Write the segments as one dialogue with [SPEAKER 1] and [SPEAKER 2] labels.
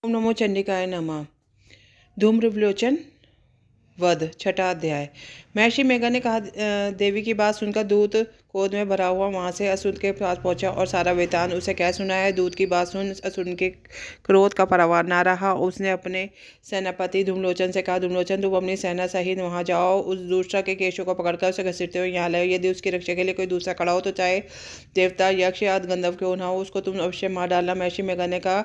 [SPEAKER 1] ओम नमो चंडिकाय नमः। धूम्रविलोचन वध छठा अध्याय। महर्षि मेघा ने कहा, देवी की बात सुनकर दूत क्रोध में भरा हुआ वहां से असुर के पास पहुंचा और सारा वृतांत उसे कह सुनाया। दूत की बात सुन असुर के क्रोध का परवाह न रहा। उसने अपने सेनापति धूम्रलोचन से कहा, धूम्रलोचन तुम अपनी सेना सहित वहां जाओ, उस दूसरा के केशों को पकड़कर उसे घसीटते हुए यहाँ लाओ। यदि उसकी रक्षा के लिए कोई दूसरा खड़ा हो तो चाहे देवता यक्ष या गंधर्व क्यों न हो, उसको तुम अवश्य मार डालना। महर्षि मेघा ने कहा।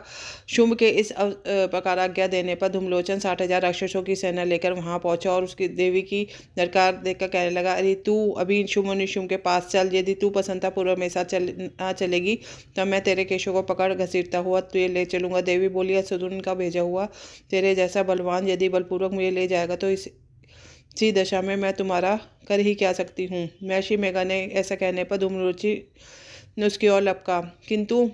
[SPEAKER 1] शुंभ के इस प्रकार आज्ञा देने पर धूम्रलोचन 60,000 राक्षसों की सेना लेकर वहां पहुंचा और उसकी देवी की दरकार देखकर कहने लगा, अरे तू अभी शुंभ और निशुंभ के पास चल। यदि तू प्रसन्नतापूर्वक मेरे साथ चलेगी तब मैं तेरे केशों को पकड़ घसीटता हुआ तुझे ले चलूंगा। देवी बोली, असुरन का भेजा हुआ तेरे जैसा बलवान यदि बलपूर्वक मुझे ले जाएगा तो इसी दशा में मैं तुम्हारा कर ही क्या सकती हूँ। महर्षि मेघा ने ऐसा कहने पर धूम्ररुचि ने उसकी ओर लपका, किंतु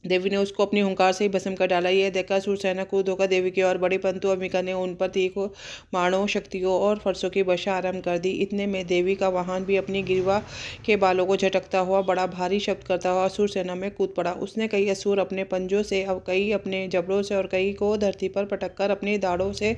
[SPEAKER 1] देवी ने उसको अपनी हुंकार से ही भस्म कर डाला। यह देखकर सूरसेना कूद होकर देवी की ओर बढ़ी, परंतु अंबिका ने उन पर तीखों बाणों, शक्तियों और फरसों की वर्षा आरंभ कर दी। इतने में देवी का वाहन भी अपनी गिरवा के बालों को झटकता हुआ बड़ा भारी शब्द करता हुआ असुर सेना में कूद पड़ा। उसने कई असुर अपने पंजों से, कई अपने जबड़ों से और कई को धरती पर पटककर अपनी दाढ़ों से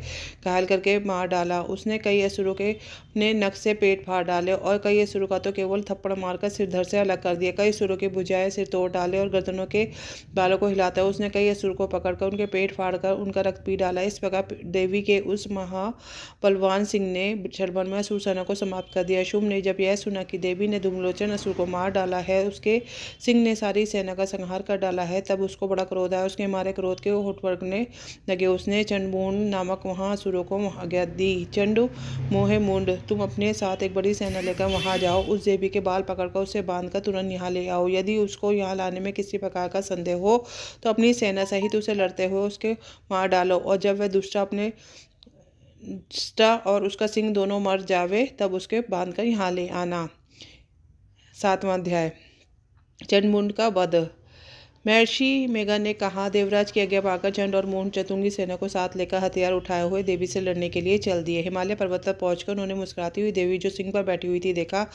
[SPEAKER 1] घायल करके मार डाला। उसने कई असुरों के अपने नख से पेट फाड़ डाले और कई असुरों का तो केवल थप्पड़ मारकर सिर धड़ से अलग कर दिया। कई असुरों के भुजाएं सिर तोड़ डाले और गर्दनों के बालों को हिलाता है उसने कई असुर को पकड़कर उनके पेट फाड़कर उनका रक्त पी डाला। इस प्रकार देवी के उस महाबलवान सिंह ने क्षण में असुर सेना को समाप्त कर दिया। शुंभ ने जब यह सुना कि देवी ने धूम्रलोचन असुर को मार डाला है, उसके सिंह ने सारी सेना का संहार कर डाला है, तब उसको बड़ा क्रोध आया। उसके मारे क्रोध के होठ फड़कने लगे। उसने चंडमुंड नामक वहां असुरों को आज्ञा दी, चंड मोहे मुंड, तुम अपने साथ एक बड़ी सेना लेकर वहां जाओ। उस देवी के बाल पकड़कर उसे बांधकर तुरंत यहाँ ले आओ। यदि उसको यहाँ लाने में किसी प्रकार का संदेह हो तो अपनी सेना सहित उसे लड़ते हुए उसके मार डालो, और जब वह दुष्टा और उसका सिंह दोनों मर जावे तब उसके बांधकर यहाँ ले आना। सातवां अध्याय। चंडमुंड का वध। महर्षि मेघा ने कहा, देवराज की आज्ञा पाकर चंड और मुंड चतुंगी सेना को साथ लेकर हथियार उठाए हुए देवी से लड़ने के लिए चल दिए। हिमालय पर्वत पर पहुंचकर उन्होंने मुस्कुराती हुई देवी जो सिंह पर बैठी हुई थी देखा।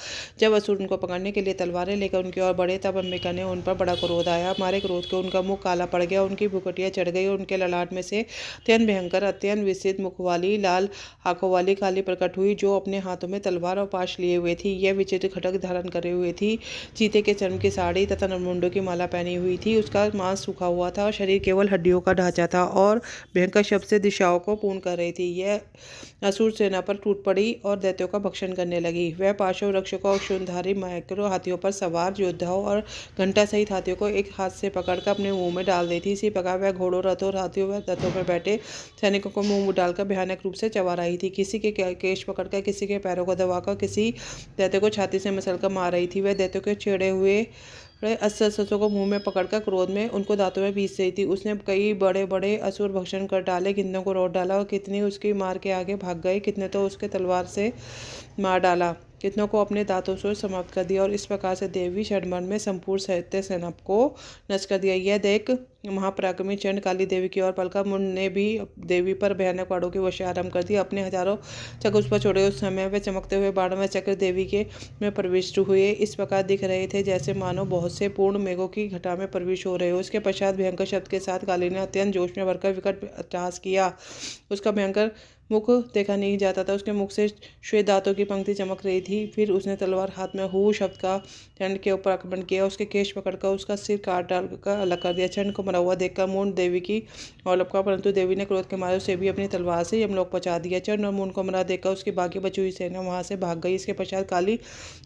[SPEAKER 1] जब असुर उनको पकड़ने के लिए तलवारें लेकर उनकी ओर बढ़े तब अंबिका ने उन पर बड़ा क्रोध आया। मारे क्रोध के उनका मुख काला पड़ गया, उनकी भुकटियां चढ़ गई और उनके ललाट में से अत्यंत भयंकर, अत्यंत विस्तृत मुख वाली, लाल आंखों वाली काली प्रकट हुई, जो अपने हाथों में तलवार और पाश लिए हुए थी। यह विचित्र खड्ग धारण करे हुए थी, चीते के चर्म की साड़ी तथा नरमुंडों की माला पहनी हुई थी। उसका मांस सूखा हुआ था और शरीर केवल हड्डियों का ढांचा था और भयंकर शब्द से दिशाओं को पूर्ण कर रही थी। यह असुर सेना पर टूट पड़ी और दैत्यों का भक्षण करने लगी। वह पार्श्व रक्षकों और शूलधारी माइक्रो हाथियों पर सवार योद्धाओं और घंटा सहित हाथियों को एक हाथ से पकड़कर अपने मुंह में डाल देती। इसी प्रकार वह घोड़ों, रथों, हाथियों व रथों में बैठे सैनिकों को मुंह में डालकर भयानक रूप से चबा रही थी। किसी के केश पकड़कर, किसी के पैरों को दबाकर, किसी दैत्य को छाती से मसलकर मार रही थी। वह दैत्यों के छेड़े हुए अस्त्र को मुंह में पकड़कर क्रोध में उनको दांतों में पीस रही थी। उसने कई बड़े बड़े असुर भक्षण कर डाले, कितनों को रोट डाला और कितने उसकी मार के आगे भाग गए, कितने तो उसके तलवार से मार डाला, कितनों को अपने दांतों से समाप्त कर दिया। और इस प्रकार से देवी क्षणभर में संपूर्ण साहित्य सेना को नष्ट कर दिया। यह देख महापराक्रमी चंड काली देवी की ओर पलका। मुंड ने भी देवी पर भयानक बाणों की वर्षा आरंभ कर दी। अपने हजारों चक्र उस पर छोड़े। उस समय वे चमकते हुए बाण में चक्र देवी के में प्रविष्ट हुए। इस प्रकार दिख रहे थे जैसे मानो बहुत से पूर्ण मेघों की घटा में प्रवेश हो रहे हो। उसके पश्चात भयंकर शब्द के साथ काली ने अत्यंत जोश में भरकर विकट अट्टहास किया। उसका भयंकर मुख देखा नहीं जाता था, उसके मुख से श्वेत दांतों की पंक्ति चमक रही थी। फिर उसने तलवार हाथ में हू शब्द का चंड के ऊपर आक्रमण किया। उसके केश पकड़कर उसका सिर काट डालकर अलग कर दिया। चंड को मरा हुआ देखकर मुंड देवी की और लपका, परंतु देवी ने क्रोध के मारे उसे भी अपनी तलवार से यमलोक पहुंचा दिया। चंड और मुंड को मरा देखकर उसकी बाकी बची हुई सेना वहां से भाग गई। इसके पश्चात काली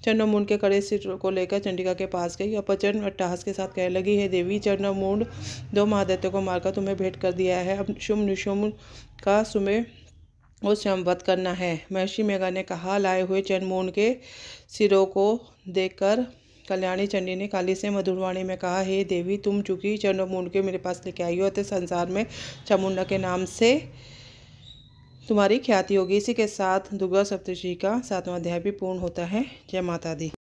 [SPEAKER 1] चंड और मुंड के कड़े सिर को लेकर चंडिका के पास गई और प्रचंड अट्टहास के साथ कहने लगी, हे देवी, चंड और मुंड दो महादैत्यों को मारकर तुम्हें भेंट कर दिया है। अब शुंभ निशुंभ का तुम्हें उस वध करना है। महर्षि मेघा ने कहा, लाए हुए चंडमुंड के सिरों को देखकर कल्याणी चंडी ने काली से मधुरवाणी में कहा, हे देवी, तुम चूंकि चंड और मुंड के मेरे पास लेके आई हो तो संसार में चामुंडा के नाम से तुम्हारी ख्याति होगी। इसी के साथ दुर्गा सप्तशती का 7वां अध्याय भी पूर्ण होता है। जय माता दी।